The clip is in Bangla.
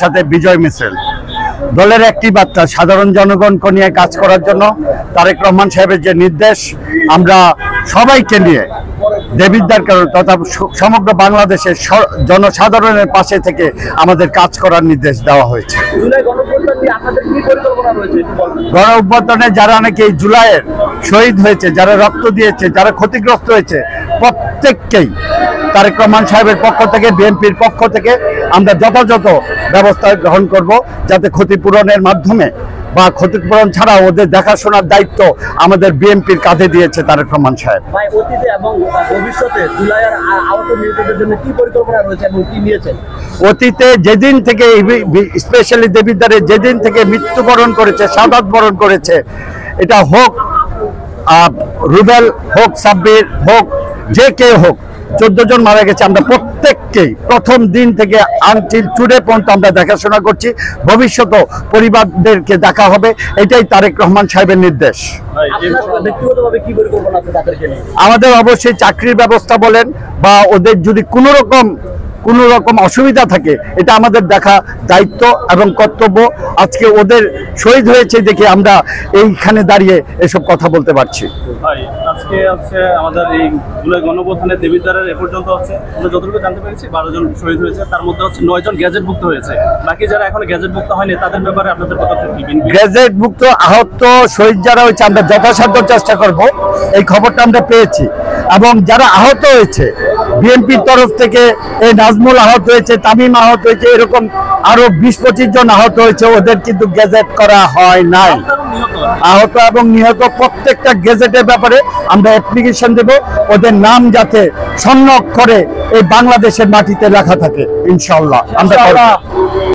সাথে বিজয় মিছিল দলের একটি বার্তা সাধারণ জনগণকে নিয়ে কাজ করার জন্য তারেক রহমান সাহেবের যে নির্দেশ আমরা সবাইকে নিয়ে দেবিদ্বার কারণ তথা সমগ্র বাংলাদেশের জনসাধারণের পাশে থেকে আমাদের কাজ করার নির্দেশ দেওয়া হয়েছে। গণ অভ্যুত্থানে যারা নাকি এই জুলাইয়ের শহীদ হয়েছে, যারা রক্ত দিয়েছে, যারা ক্ষতিগ্রস্ত হয়েছে, প্রত্যেককেই তারেক রহমান সাহেবের পক্ষ থেকে, বিএনপির পক্ষ থেকে আমরা যথাযথ ব্যবস্থা গ্রহণ করব, যাতে ক্ষতিপূরণের মাধ্যমে বা ক্ষতিপূরণ ছাড়া ওদের দেখাশোনার দায়িত্ব আমাদের বিএনপির কাঁধে দিয়েছে তারেক রহমান সাহেব। অতীতে যেদিন থেকে স্পেশালি দেবিদ্বারে যেদিন থেকে মৃত্যুবরণ করেছে, শাহাদাত বরণ করেছে, এটা হোক রুবেল হোক, সাব্বির হোক, যে কেউ হোক, 14 জন মারা গেছে। আমরা প্রত্যেককেই প্রথম দিন থেকে আনটিল টুডে পর্যন্ত আমরা দেখাশোনা করছি, ভবিষ্যতেও পরিবারদেরকে দেখা হবে, এটাই তারেক রহমান সাহেবের নির্দেশ। আমাদের অবশ্যই চাকরির ব্যবস্থা বলেন বা ওদের যদি কোনো রকম অসুবিধা থাকে, এটা আমাদের দেখা দায়িত্ব এবং কর্তব্য। আজকে ওদের শহীদ হয়েছে দেখে আমরা এইখানে দাঁড়িয়ে এসব কথা বলতে পারছি। আজকে হচ্ছে আমাদের এই জুলাই গণঅভ্যুত্থানে দেবিদ্বারের এ পর্যন্ত হচ্ছে আমরা যতটুকু জানতে পেরেছি 12 জন শহীদ হয়েছে, তার মধ্যে হচ্ছে 9 জন গ্যাজেটভুক্ত হয়েছে। বাকি যারা এখনো গ্যাজেটভুক্ত হয়নি তাদের ব্যাপারে আপনাদের পদক্ষেপ কি? গ্যাজেটভুক্ত আহত শহীদ যারা হয়েছে আমরা যথাসাধ্য চেষ্টা করব, এই খবরটা আমরা পেয়েছি। এবং যারা আহত হয়েছে বিএনপির তরফ থেকে, এই নাজমুল আহত হয়েছে, তামিম আহত হয়েছে, এরকম আরো 20-25 জন আহত হয়েছে, ওদের কিন্তু গেজেট করা হয় নাই। আহত এবং নিহত প্রত্যেকটা গেজেটের ব্যাপারে আমরা অ্যাপ্লিকেশন দেব, ওদের নাম যাতে স্বর্ণ অক্ষরে এই বাংলাদেশের মাটিতে লেখা থাকে, ইনশাআল্লাহ আমরা